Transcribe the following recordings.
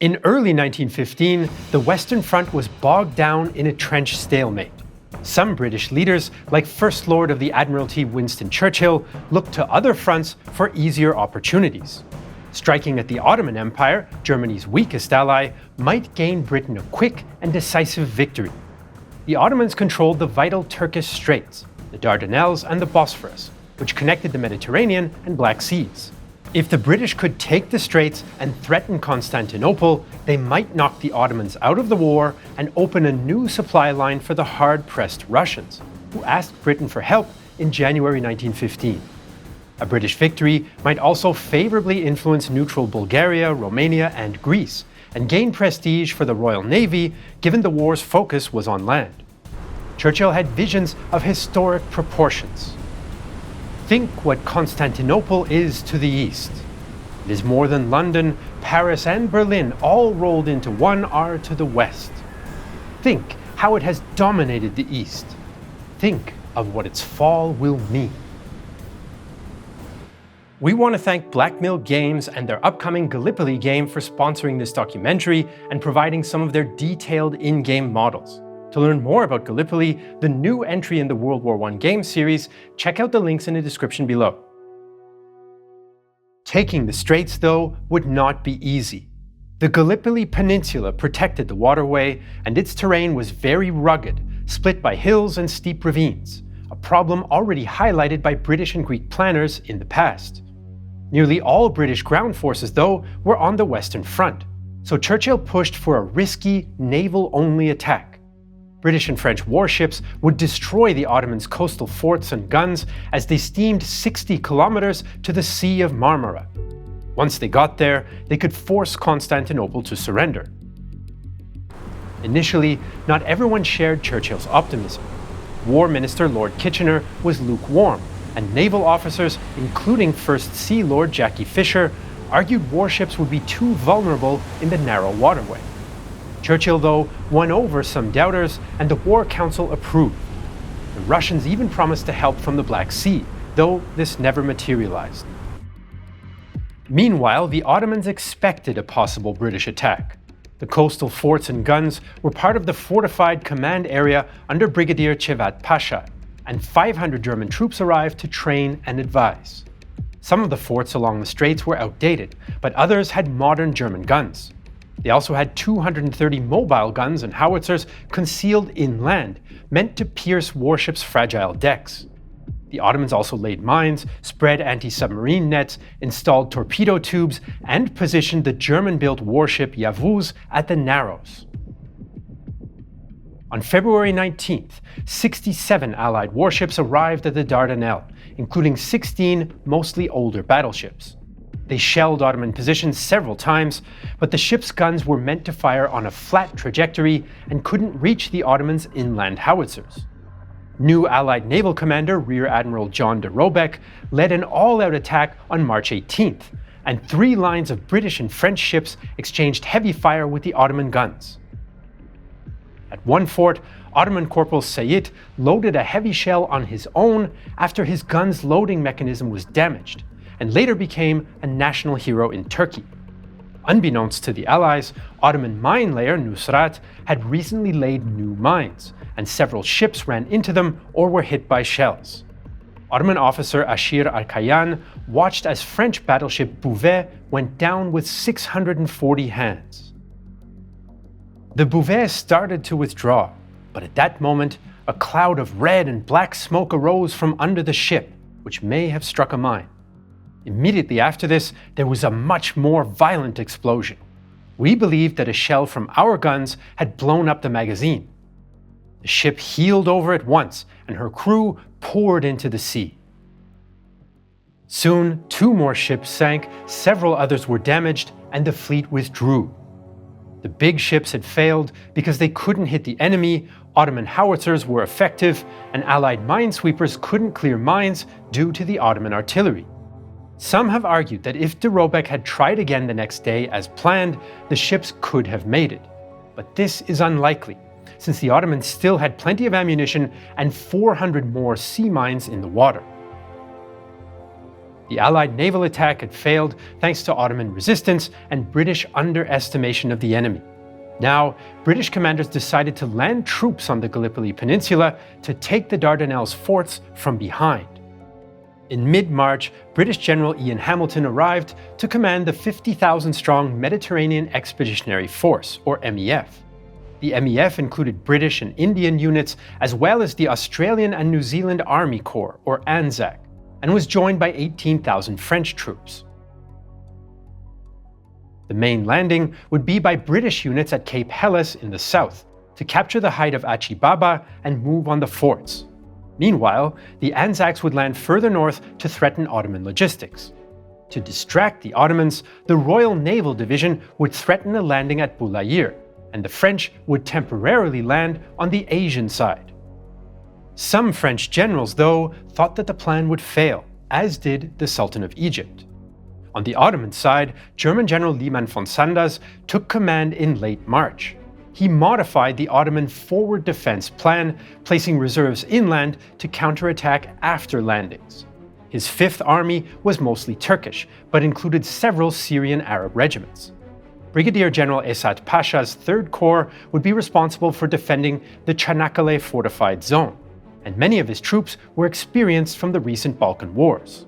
In early 1915, the Western Front was bogged down in a trench stalemate. Some British leaders, like First Lord of the Admiralty Winston Churchill, looked to other fronts for easier opportunities. Striking at the Ottoman Empire, Germany's weakest ally, might gain Britain a quick and decisive victory. The Ottomans controlled the vital Turkish straits, the Dardanelles and the Bosphorus, which connected the Mediterranean and Black Seas. If the British could take the straits and threaten Constantinople, they might knock the Ottomans out of the war and open a new supply line for the hard-pressed Russians, who asked Britain for help in January 1915. A British victory might also favorably influence neutral Bulgaria, Romania, and Greece, and gain prestige for the Royal Navy, given the war's focus was on land. Churchill had visions of historic proportions. Think what Constantinople is to the east. It is more than London, Paris, and Berlin all rolled into one are to the west. Think how it has dominated the east. Think of what its fall will mean. We want to thank BlackMill Games and their upcoming Gallipoli game for sponsoring this documentary and providing some of their detailed in-game models. To learn more about Gallipoli, the new entry in the World War I game series, check out the links in the description below. Taking the straits, though, would not be easy. The Gallipoli Peninsula protected the waterway, and its terrain was very rugged, split by hills and steep ravines, a problem already highlighted by British and Greek planners in the past. Nearly all British ground forces, though, were on the Western Front, so Churchill pushed for a risky, naval-only attack. British and French warships would destroy the Ottomans' coastal forts and guns as they steamed 60 kilometers to the Sea of Marmara. Once they got there, they could force Constantinople to surrender. Initially, not everyone shared Churchill's optimism. War Minister Lord Kitchener was lukewarm, and naval officers, including First Sea Lord Jackie Fisher, argued warships would be too vulnerable in the narrow waterway. Churchill, though, won over some doubters, and the War Council approved. The Russians even promised to help from the Black Sea, though this never materialized. Meanwhile, the Ottomans expected a possible British attack. The coastal forts and guns were part of the fortified command area under Brigadier Cevat Pasha, and 500 German troops arrived to train and advise. Some of the forts along the straits were outdated, but others had modern German guns. They also had 230 mobile guns and howitzers concealed inland, meant to pierce warships' fragile decks. The Ottomans also laid mines, spread anti-submarine nets, installed torpedo tubes, and positioned the German-built warship Yavuz at the Narrows. On February 19th, 67 Allied warships arrived at the Dardanelles, including 16 mostly older battleships. They shelled Ottoman positions several times, but the ship's guns were meant to fire on a flat trajectory and couldn't reach the Ottomans' inland howitzers. New Allied naval commander Rear Admiral John de Robeck led an all-out attack on March 18th, and 3 lines of British and French ships exchanged heavy fire with the Ottoman guns. At one fort, Ottoman Corporal Sayit loaded a heavy shell on his own after his gun's loading mechanism was damaged, and later became a national hero in Turkey. Unbeknownst to the Allies, Ottoman mine layer Nusrat had recently laid new mines, and several ships ran into them or were hit by shells. Ottoman officer Ashir Arkayan watched as French battleship Bouvet went down with 640 hands. The Bouvet started to withdraw, but at that moment, a cloud of red and black smoke arose from under the ship, which may have struck a mine. Immediately after this, there was a much more violent explosion. We believed that a shell from our guns had blown up the magazine. The ship heeled over at once, and her crew poured into the sea. Soon, 2 more ships sank, several others were damaged, and the fleet withdrew. The big ships had failed because they couldn't hit the enemy, Ottoman howitzers were effective, and Allied minesweepers couldn't clear mines due to the Ottoman artillery. Some have argued that if de Robeck had tried again the next day as planned, the ships could have made it. But this is unlikely, since the Ottomans still had plenty of ammunition and 400 more sea mines in the water. The Allied naval attack had failed thanks to Ottoman resistance and British underestimation of the enemy. Now, British commanders decided to land troops on the Gallipoli Peninsula to take the Dardanelles forts from behind. In mid-March, British General Ian Hamilton arrived to command the 50,000-strong Mediterranean Expeditionary Force, or MEF. The MEF included British and Indian units, as well as the Australian and New Zealand Army Corps, or ANZAC, and was joined by 18,000 French troops. The main landing would be by British units at Cape Helles in the south, to capture the height of Achi Baba and move on the forts. Meanwhile, the Anzacs would land further north to threaten Ottoman logistics. To distract the Ottomans, the Royal Naval Division would threaten a landing at Boulayr, and the French would temporarily land on the Asian side. Some French generals, though, thought that the plan would fail, as did the Sultan of Egypt. On the Ottoman side, German General Liman von Sanders took command in late March. He modified the Ottoman forward defense plan, placing reserves inland to counterattack after landings. His Fifth Army was mostly Turkish, but included several Syrian Arab regiments. Brigadier General Esat Pasha's Third Corps would be responsible for defending the Çanakkale fortified zone, and many of his troops were experienced from the recent Balkan Wars.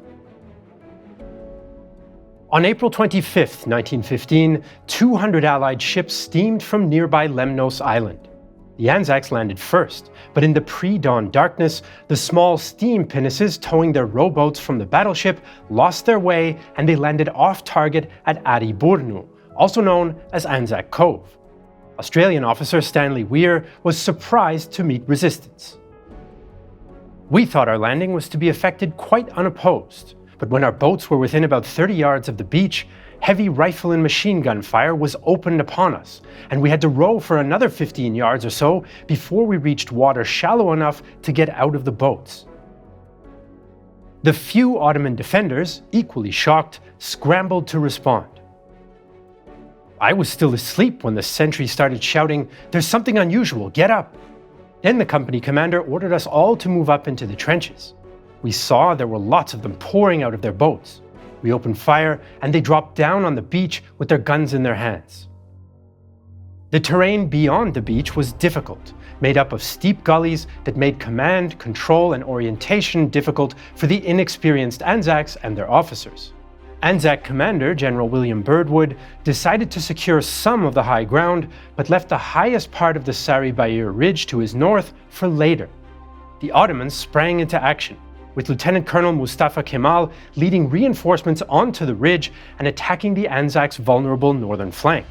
On April 25, 1915, 200 Allied ships steamed from nearby Lemnos Island. The Anzacs landed first, but in the pre-dawn darkness, the small steam pinnaces towing their rowboats from the battleship lost their way and they landed off-target at Adi Burnu, also known as Anzac Cove. Australian officer Stanley Weir was surprised to meet resistance. "We thought our landing was to be effected quite unopposed. But when our boats were within about 30 yards of the beach, heavy rifle and machine gun fire was opened upon us, and we had to row for another 15 yards or so before we reached water shallow enough to get out of the boats." The few Ottoman defenders, equally shocked, scrambled to respond. "I was still asleep when the sentry started shouting, 'There's something unusual, get up!' Then the company commander ordered us all to move up into the trenches. We saw there were lots of them pouring out of their boats. We opened fire and they dropped down on the beach with their guns in their hands." The terrain beyond the beach was difficult, made up of steep gullies that made command, control, and orientation difficult for the inexperienced Anzacs and their officers. Anzac commander General William Birdwood decided to secure some of the high ground, but left the highest part of the Sari Bair Ridge to his north for later. The Ottomans sprang into action, with Lieutenant Colonel Mustafa Kemal leading reinforcements onto the ridge and attacking the Anzacs' vulnerable northern flank.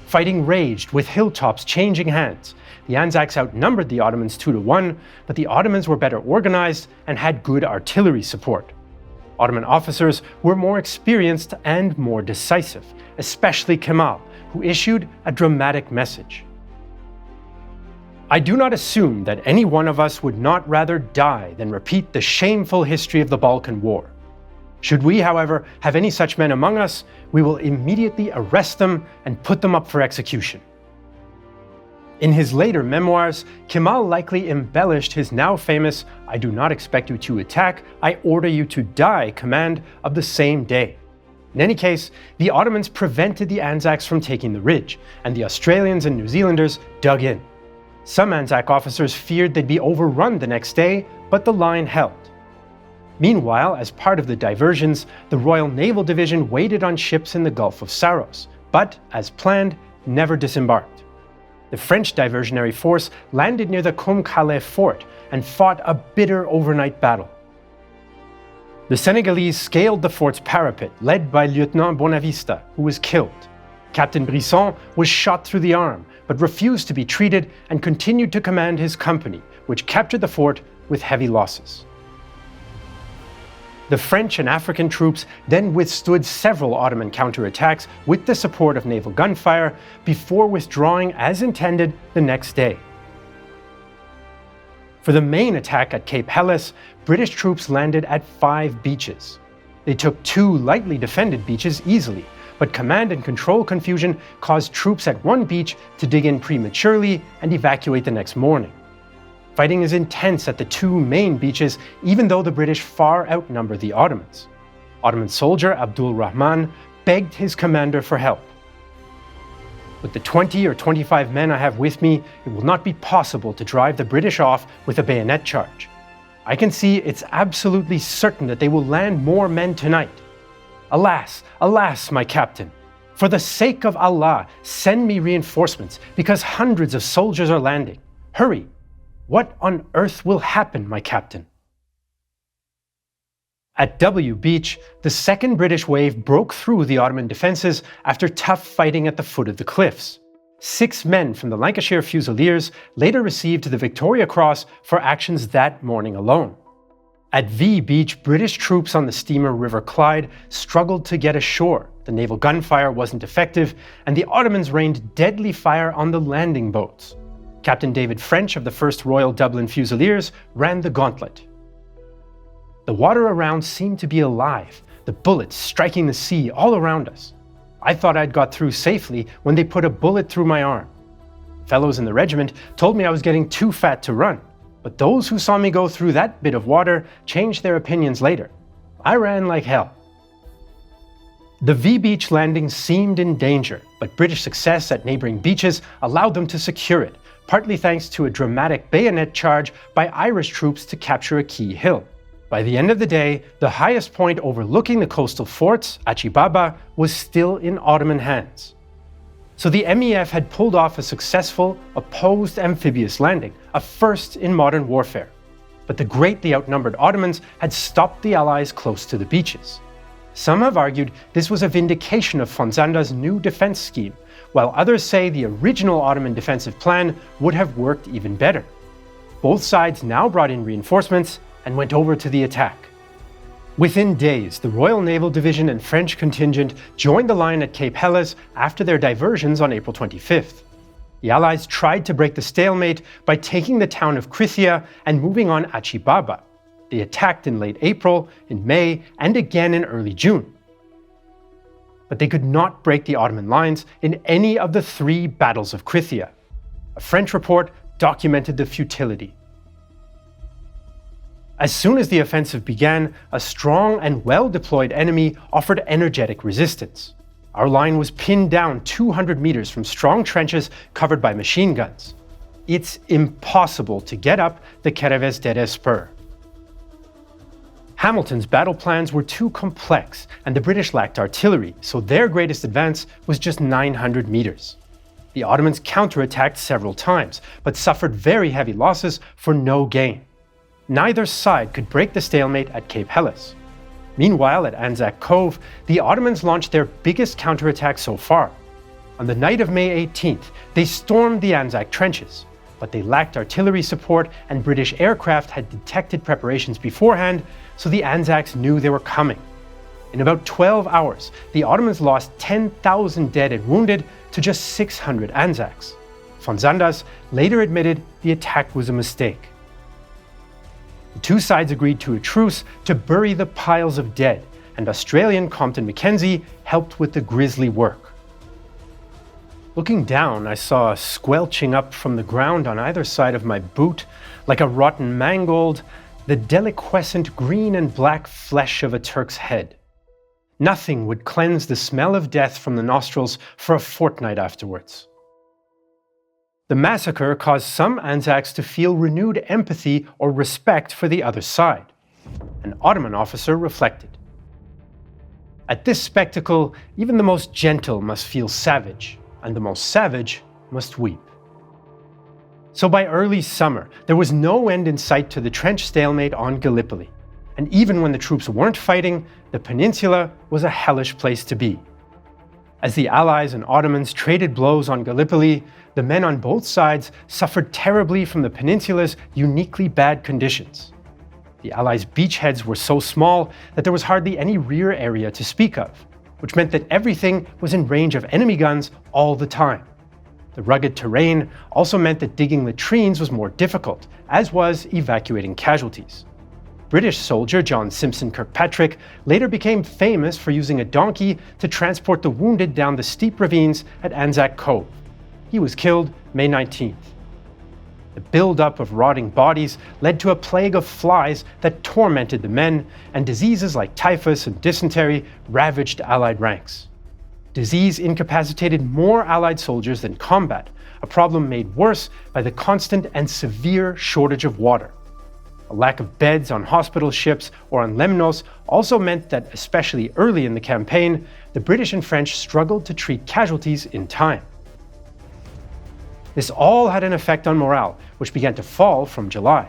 Fighting raged, with hilltops changing hands. The Anzacs outnumbered the Ottomans 2-1, but the Ottomans were better organized and had good artillery support. Ottoman officers were more experienced and more decisive, especially Kemal, who issued a dramatic message. "I do not assume that any one of us would not rather die than repeat the shameful history of the Balkan War. Should we, however, have any such men among us, we will immediately arrest them and put them up for execution." In his later memoirs, Kemal likely embellished his now famous "I do not expect you to attack, I order you to die" command of the same day. In any case, the Ottomans prevented the Anzacs from taking the ridge, and the Australians and New Zealanders dug in. Some Anzac officers feared they'd be overrun the next day, but the line held. Meanwhile, as part of the diversions, the Royal Naval Division waited on ships in the Gulf of Saros, but, as planned, never disembarked. The French diversionary force landed near the Cumings fort and fought a bitter overnight battle. The Senegalese scaled the fort's parapet, led by Lieutenant Bonavista, who was killed. Captain Brisson was shot through the arm, but refused to be treated and continued to command his company, which captured the fort with heavy losses. The French and African troops then withstood several Ottoman counterattacks with the support of naval gunfire before withdrawing as intended the next day. For the main attack at Cape Helles, British troops landed at 5 beaches. They took 2 lightly defended beaches easily, but command and control confusion caused troops at one beach to dig in prematurely and evacuate the next morning. Fighting is intense at the 2 main beaches, even though the British far outnumber the Ottomans. Ottoman soldier Abdul Rahman begged his commander for help. With the 20 or 25 men I have with me, it will not be possible to drive the British off with a bayonet charge. I can see it's absolutely certain that they will land more men tonight. Alas, alas, my captain. For the sake of Allah, send me reinforcements, because hundreds of soldiers are landing. Hurry! What on earth will happen, my captain? At W Beach, the second British wave broke through the Ottoman defences after tough fighting at the foot of the cliffs. 6 men from the Lancashire Fusiliers later received the Victoria Cross for actions that morning alone. At V Beach, British troops on the steamer River Clyde struggled to get ashore. The naval gunfire wasn't effective, and the Ottomans rained deadly fire on the landing boats. Captain David French of the 1st Royal Dublin Fusiliers ran the gauntlet. The water around seemed to be alive, the bullets striking the sea all around us. I thought I'd got through safely when they put a bullet through my arm. Fellows in the regiment told me I was getting too fat to run, but those who saw me go through that bit of water changed their opinions later. I ran like hell. The V Beach landing seemed in danger, but British success at neighbouring beaches allowed them to secure it, partly thanks to a dramatic bayonet charge by Irish troops to capture a key hill. By the end of the day, the highest point overlooking the coastal forts, Achibaba, was still in Ottoman hands. So the MEF had pulled off a successful, opposed amphibious landing, a first in modern warfare. But the greatly outnumbered Ottomans had stopped the Allies close to the beaches. Some have argued this was a vindication of von Sander's new defense scheme, while others say the original Ottoman defensive plan would have worked even better. Both sides now brought in reinforcements and went over to the attack. Within days, the Royal Naval Division and French contingent joined the line at Cape Helles after their diversions on April 25th. The Allies tried to break the stalemate by taking the town of Krithia and moving on Achibaba. They attacked in late April, in May, and again in early June. But they could not break the Ottoman lines in any of the 3 battles of Krithia. A French report documented the futility. As soon as the offensive began, a strong and well-deployed enemy offered energetic resistance. Our line was pinned down 200 meters from strong trenches covered by machine guns. It's impossible to get up the Kereves Dere spur. Hamilton's battle plans were too complex, and the British lacked artillery, so their greatest advance was just 900 meters. The Ottomans counterattacked several times, but suffered very heavy losses for no gain. Neither side could break the stalemate at Cape Helles. Meanwhile, at Anzac Cove, the Ottomans launched their biggest counterattack so far. On the night of May 18th, they stormed the Anzac trenches, but they lacked artillery support and British aircraft had detected preparations beforehand, so the Anzacs knew they were coming. In about 12 hours, the Ottomans lost 10,000 dead and wounded to just 600 Anzacs. Von Sanders later admitted the attack was a mistake. The 2 sides agreed to a truce to bury the piles of dead, and Australian Compton Mackenzie helped with the grisly work. Looking down, I saw squelching up from the ground on either side of my boot, like a rotten mangold, the deliquescent green and black flesh of a Turk's head. Nothing would cleanse the smell of death from the nostrils for a fortnight afterwards. The massacre caused some Anzacs to feel renewed empathy or respect for the other side. An Ottoman officer reflected. At this spectacle, even the most gentle must feel savage, and the most savage must weep. So by early summer, there was no end in sight to the trench stalemate on Gallipoli. And even when the troops weren't fighting, the peninsula was a hellish place to be. As the Allies and Ottomans traded blows on Gallipoli, the men on both sides suffered terribly from the peninsula's uniquely bad conditions. The Allies' beachheads were so small that there was hardly any rear area to speak of, which meant that everything was in range of enemy guns all the time. The rugged terrain also meant that digging latrines was more difficult, as was evacuating casualties. British soldier John Simpson Kirkpatrick later became famous for using a donkey to transport the wounded down the steep ravines at Anzac Cove. He was killed May 19th. The build-up of rotting bodies led to a plague of flies that tormented the men, and diseases like typhus and dysentery ravaged Allied ranks. Disease incapacitated more Allied soldiers than combat, a problem made worse by the constant and severe shortage of water. A lack of beds on hospital ships or on Lemnos also meant that, especially early in the campaign, the British and French struggled to treat casualties in time. This all had an effect on morale, which began to fall from July.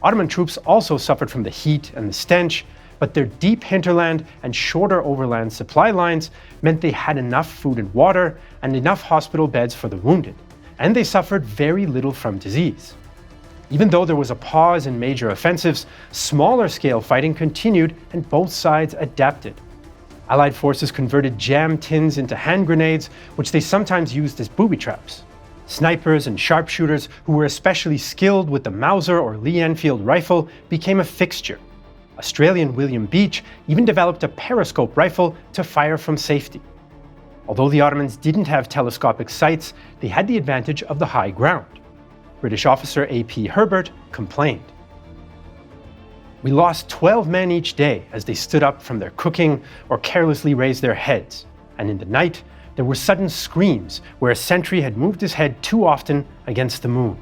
Ottoman troops also suffered from the heat and the stench, but their deep hinterland and shorter overland supply lines meant they had enough food and water and enough hospital beds for the wounded, and they suffered very little from disease. Even though there was a pause in major offensives, smaller-scale fighting continued and both sides adapted. Allied forces converted jam tins into hand grenades, which they sometimes used as booby traps. Snipers and sharpshooters who were especially skilled with the Mauser or Lee Enfield rifle became a fixture. Australian William Beach even developed a periscope rifle to fire from safety. Although the Ottomans didn't have telescopic sights, they had the advantage of the high ground. British officer A.P. Herbert complained. "We lost 12 men each day as they stood up from their cooking or carelessly raised their heads, and in the night there were sudden screams where a sentry had moved his head too often against the moon."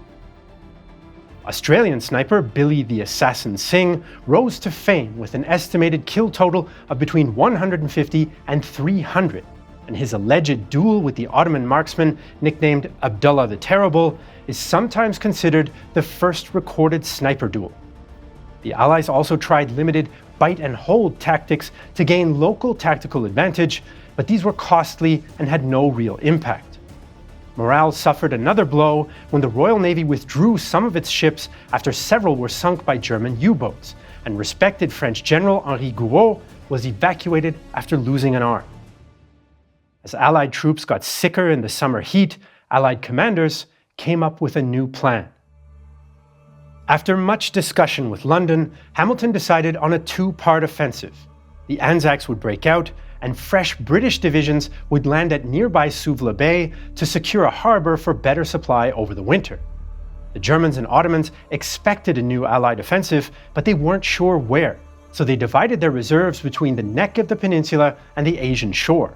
Australian sniper Billy the Assassin Singh rose to fame with an estimated kill total of between 150 and 300, and his alleged duel with the Ottoman marksman nicknamed Abdullah the Terrible is sometimes considered the first recorded sniper duel. The Allies also tried limited bite-and-hold tactics to gain local tactical advantage, but these were costly and had no real impact. Morale suffered another blow when the Royal Navy withdrew some of its ships after several were sunk by German U-boats, and respected French General Henri Gouraud was evacuated after losing an arm. As Allied troops got sicker in the summer heat, Allied commanders came up with a new plan. After much discussion with London, Hamilton decided on a two-part offensive. The Anzacs would break out, and fresh British divisions would land at nearby Suvla Bay to secure a harbour for better supply over the winter. The Germans and Ottomans expected a new Allied offensive, but they weren't sure where, so they divided their reserves between the neck of the peninsula and the Asian shore.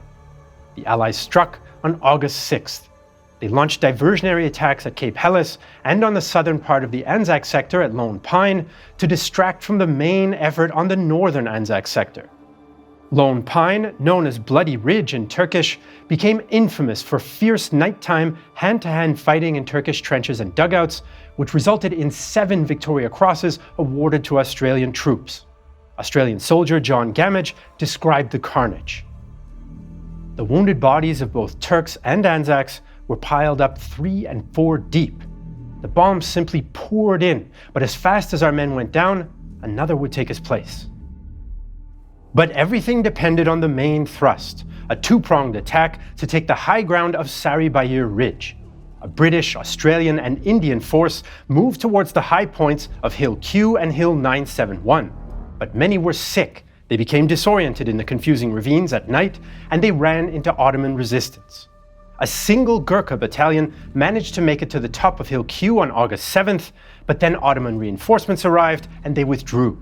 The Allies struck on August 6th. They launched diversionary attacks at Cape Helles and on the southern part of the Anzac sector at Lone Pine to distract from the main effort on the northern Anzac sector. Lone Pine, known as Bloody Ridge in Turkish, became infamous for fierce nighttime hand-to-hand fighting in Turkish trenches and dugouts, which resulted in 7 Victoria Crosses awarded to Australian troops. Australian soldier John Gamage described the carnage. The wounded bodies of both Turks and Anzacs were piled up 3 and 4 deep. The bombs simply poured in, but as fast as our men went down, another would take its place. But everything depended on the main thrust, a two-pronged attack to take the high ground of Sari Bair Ridge. A British, Australian, and Indian force moved towards the high points of Hill Q and Hill 971, but many were sick. They became disoriented in the confusing ravines at night, and they ran into Ottoman resistance. A single Gurkha battalion managed to make it to the top of Hill Q on August 7th, but then Ottoman reinforcements arrived and they withdrew.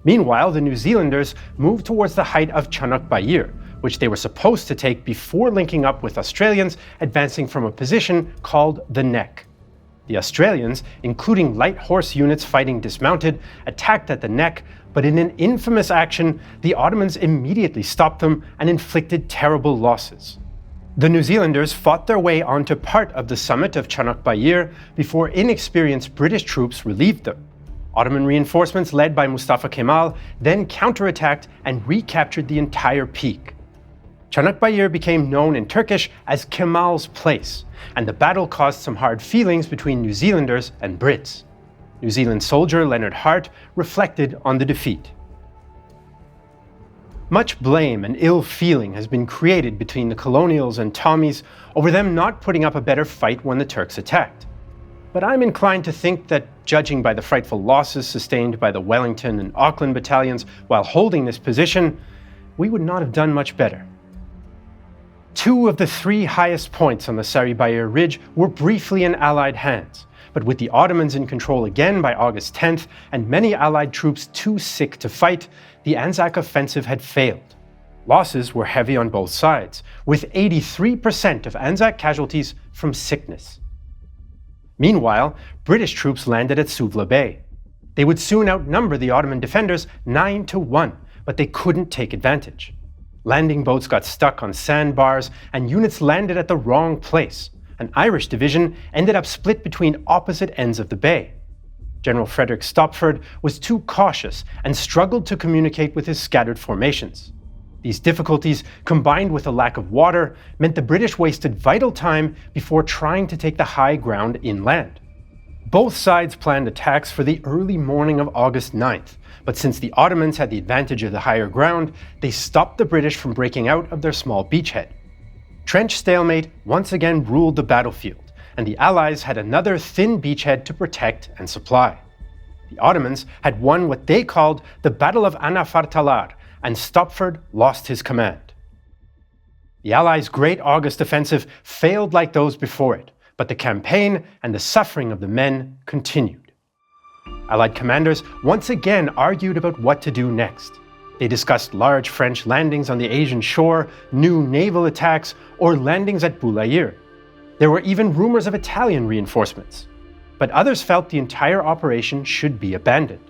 Meanwhile, the New Zealanders moved towards the height of Shananaquet, which they were supposed to take before linking up with Australians advancing from a position called the Neck. The Australians, including light horse units fighting dismounted, attacked at the Neck, but in an infamous action, the Ottomans immediately stopped them and inflicted terrible losses. The New Zealanders fought their way onto part of the summit of Shananaquet before inexperienced British troops relieved them. Ottoman reinforcements led by Mustafa Kemal then counterattacked and recaptured the entire peak. Shananaquet became known in Turkish as Kemal's Place, and the battle caused some hard feelings between New Zealanders and Brits. New Zealand soldier Leonard Hart reflected on the defeat. Much blame and ill feeling has been created between the colonials and Tommies over them not putting up a better fight when the Turks attacked. But I'm inclined to think that, judging by the frightful losses sustained by the Wellington and Auckland battalions while holding this position, we would not have done much better. 2 of the 3 highest points on the Sarıbayır Ridge were briefly in Allied hands, but with the Ottomans in control again by August 10th and many Allied troops too sick to fight, the Anzac offensive had failed. Losses were heavy on both sides, with 83% of Anzac casualties from sickness. Meanwhile, British troops landed at Suvla Bay. They would soon outnumber the Ottoman defenders 9-1, but they couldn't take advantage. Landing boats got stuck on sandbars, and units landed at the wrong place. An Irish division ended up split between opposite ends of the bay. General Frederick Stopford was too cautious and struggled to communicate with his scattered formations. These difficulties, combined with a lack of water, meant the British wasted vital time before trying to take the high ground inland. Both sides planned attacks for the early morning of August 9th, but since the Ottomans had the advantage of the higher ground, they stopped the British from breaking out of their small beachhead. Trench stalemate once again ruled the battlefield, and the Allies had another thin beachhead to protect and supply. The Ottomans had won what they called the Battle of Anafartalar, and Stopford lost his command. The Allies' Great August Offensive failed like those before it, but the campaign and the suffering of the men continued. Allied commanders once again argued about what to do next. They discussed large French landings on the Asian shore, new naval attacks, or landings at Boulayr. There were even rumors of Italian reinforcements. But others felt the entire operation should be abandoned.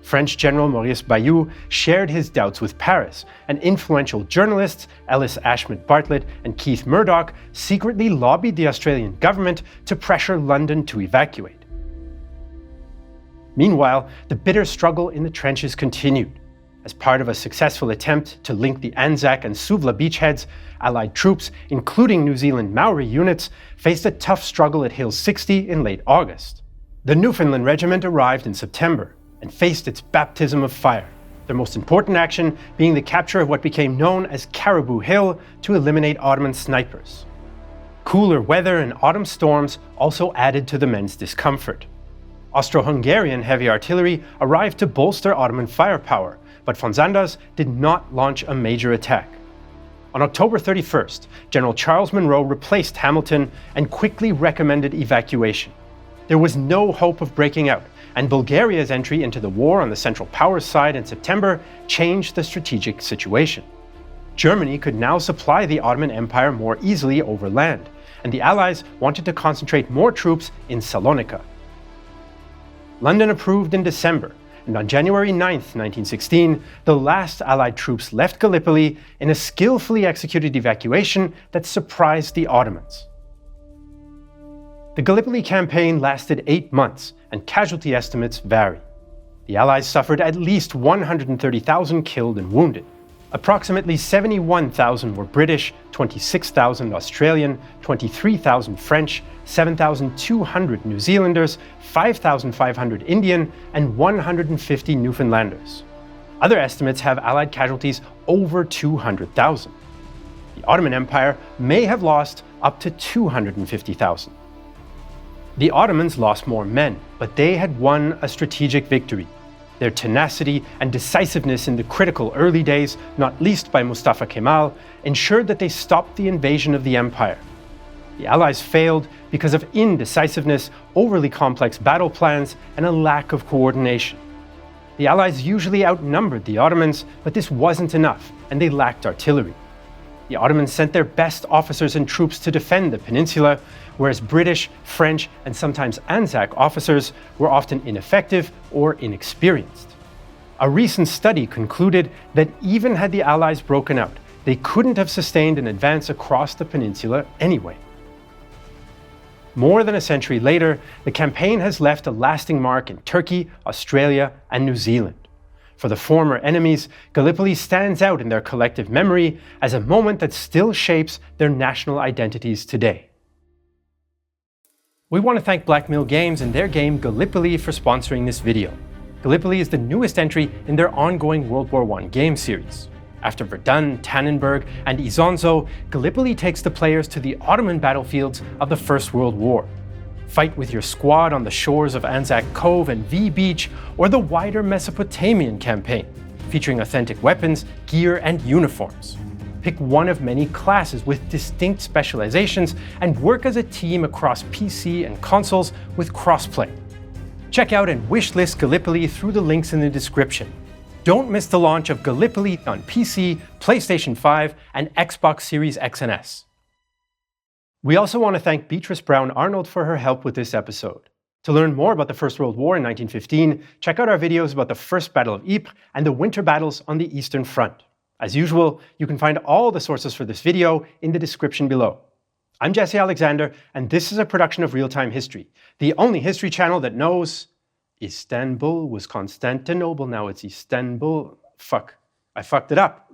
French General Maurice Bayeux shared his doubts with Paris, and influential journalists Ellis Ashmead Bartlett and Keith Murdoch secretly lobbied the Australian government to pressure London to evacuate. Meanwhile, the bitter struggle in the trenches continued. As part of a successful attempt to link the Anzac and Suvla beachheads, Allied troops, including New Zealand Maori units, faced a tough struggle at Hill 60 in late August. The Newfoundland Regiment arrived in September and faced its baptism of fire, their most important action being the capture of what became known as Caribou Hill to eliminate Ottoman snipers. Cooler weather and autumn storms also added to the men's discomfort. Austro-Hungarian heavy artillery arrived to bolster Ottoman firepower, but von Sanders did not launch a major attack. On October 31st, General Charles Monro replaced Hamilton and quickly recommended evacuation. There was no hope of breaking out, and Bulgaria's entry into the war on the Central Powers side in September changed the strategic situation. Germany could now supply the Ottoman Empire more easily over land, and the Allies wanted to concentrate more troops in Salonika. London approved in December, and on January 9, 1916, the last Allied troops left Gallipoli in a skillfully executed evacuation that surprised the Ottomans. The Gallipoli campaign lasted 8 months, and casualty estimates vary. The Allies suffered at least 130,000 killed and wounded. Approximately 71,000 were British, 26,000 Australian, 23,000 French, 7,200 New Zealanders, 5,500 Indian, and 150 Newfoundlanders. Other estimates have Allied casualties over 200,000. The Ottoman Empire may have lost up to 250,000. The Ottomans lost more men, but they had won a strategic victory. Their tenacity and decisiveness in the critical early days, not least by Mustafa Kemal, ensured that they stopped the invasion of the empire. The Allies failed because of indecisiveness, overly complex battle plans, and a lack of coordination. The Allies usually outnumbered the Ottomans, but this wasn't enough, and they lacked artillery. The Ottomans sent their best officers and troops to defend the peninsula, whereas British, French, and sometimes Anzac officers were often ineffective or inexperienced. A recent study concluded that even had the Allies broken out, they couldn't have sustained an advance across the peninsula anyway. More than a century later, the campaign has left a lasting mark in Turkey, Australia, and New Zealand. For the former enemies, Gallipoli stands out in their collective memory as a moment that still shapes their national identities today. We want to thank BlackMill Games and their game Gallipoli for sponsoring this video. Gallipoli is the newest entry in their ongoing World War I game series. After Verdun, Tannenberg, and Isonzo, Gallipoli takes the players to the Ottoman battlefields of the First World War. Fight with your squad on the shores of Anzac Cove and V Beach, or the wider Mesopotamian campaign, featuring authentic weapons, gear, and uniforms. Pick one of many classes with distinct specializations and work as a team across PC and consoles with crossplay. Check out and wishlist Gallipoli through the links in the description. Don't miss the launch of Gallipoli on PC, PlayStation 5, and Xbox Series X and S. We also want to thank Beatrice Brown Arnold for her help with this episode. To learn more about the First World War in 1915, check out our videos about the First Battle of Ypres and the winter battles on the Eastern Front. As usual, you can find all the sources for this video in the description below. I'm Jesse Alexander, and this is a production of Real Time History, the only history channel that knows Istanbul was Constantinople, now it's Istanbul. Fuck, I fucked it up.